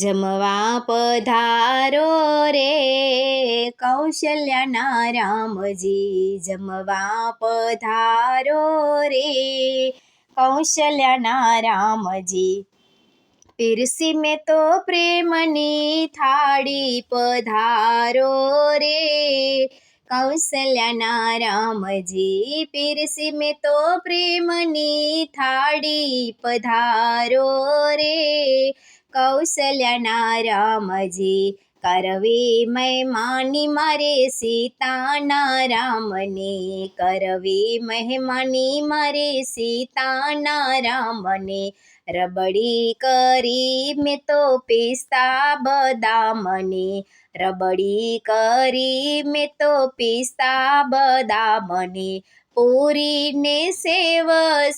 જમવા પધારો રે કૌશલ્યાના રામજી, જમવા પધારો રે કૌશલ્યાના રામજી. પીરસી મેં તો પ્રેમની થાળી, પધારો રે કૌશલ્યાના રામજી. પીરસી મેં તો પ્રેમની થાળી, પધારો રે કૌશલ્યાના રામજી. કરવી મહેમાની મારે સીતાના રામને, કરવી મહેમાની મારે સીતાના રામને. રબડી કરી મેં તો પિસ્તા બદામને, રબડી કરી મેં તો પિસ્તા બદામને. પૂરીને સેવ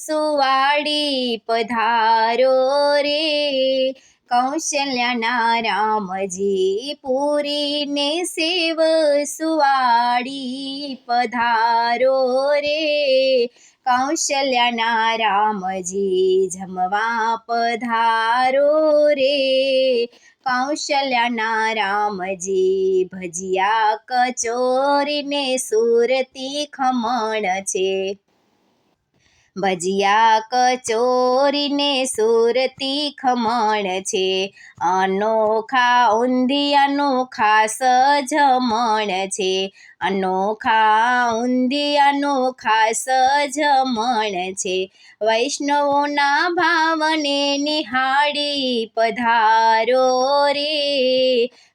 સુવાડી, પધારો રે કૌશલ્યાના રામજી. પૂરીને સેવ સુવાડી, પધારો રે કૌશલ્યાના રામજી. જમવા પધારો રે કૌશલ્યાના રામજી. ભજીયા કચોરીને સુરતી ખમણ છે, ભજીયા કચોરીને સુરતી ખમણ છે. અનોખા ઊંધિયાનું ખાસ જમણ છે, અનોખા ઊંધિયાનું ખાસ જમણ છે. વૈષ્ણવોના ભાવને નિહાળી, પધારો રે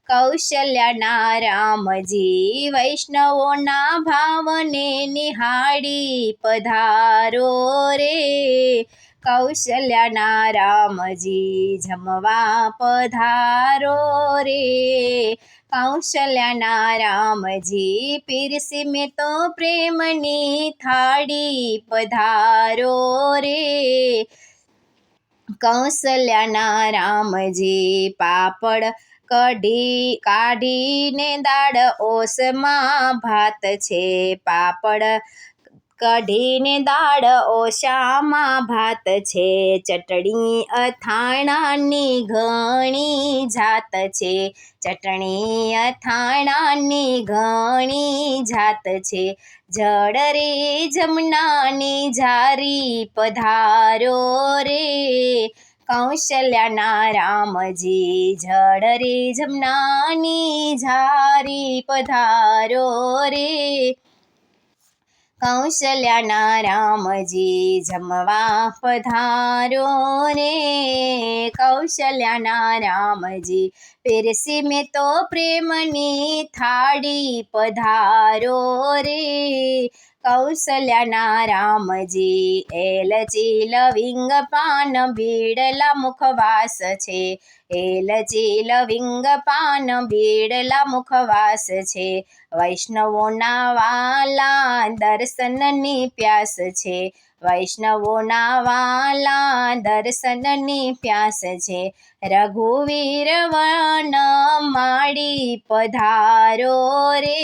કૌશલ્યાના રામજી. વૈષ્ણવોના ભાવને નિહાળી, પધારો રે કૌશલ્યાના રામજી. જમવા પધારો રે કૌશલ્યાના રામજી. પીરસી મેં તો પ્રેમની થાળી, પધારો રે કૌશલ્યાના રામજી. પાપડ કાઢીને દાળ ઓસમાં ભાત છે, પાપડ કઢીને દાળ ઓશામાં ભાત છે. ચટણી અથાણાની ઘણી જાત છે, ચટણી અથાણાની ઘણી જાત છે. જળ રે જમનાની જારી, પધારો રે કૌશલ્યાના રામજી. જળ રે જમનાની જારી, પધારો રે કૌશલ્યાના રામજી. જમવા પધારો રે કૌશલ્યાના રામજી. પીરસી મેં તો પ્રેમની થાળી, પધારો રે કૌશલ્યાના રામજી. એલચી લવિંગ પાન બીડલા મુખવાસ છે, એલચી લવિંગ પાન બીડલા મુખવાસ છે. વૈષ્ણવોના વાલા દર્શનની પ્યાસ છે, વૈષ્ણવોના વાલા દર્શનની પ્યાસ છે. રઘુવીર વન માડી, પધારો રે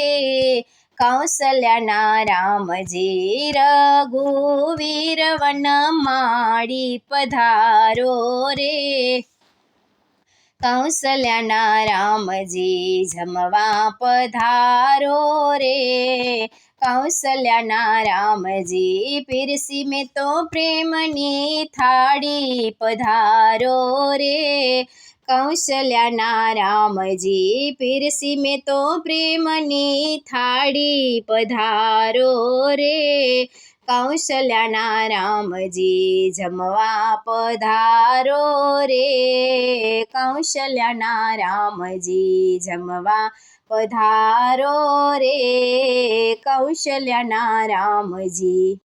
કૌશલ્યાના રામજી. રઘુવીર વન માડી, પધારો રે કૌશલ્યાના રામજી. જમવા પધારો રે કૌશલ્યાના રામજી. પીરસી મેં તો પ્રેમની થાળી, પધારો રે કૌશલ્યાના રામજી. પીરસી મેં તો પ્રેમની થાળી, પધારો રે કૌશલ્યાના રામજી. જમવા પધારો રે કૌશલ્યાના રામજી. જમવા પધારો રે કૌશલ્યાના રામજી.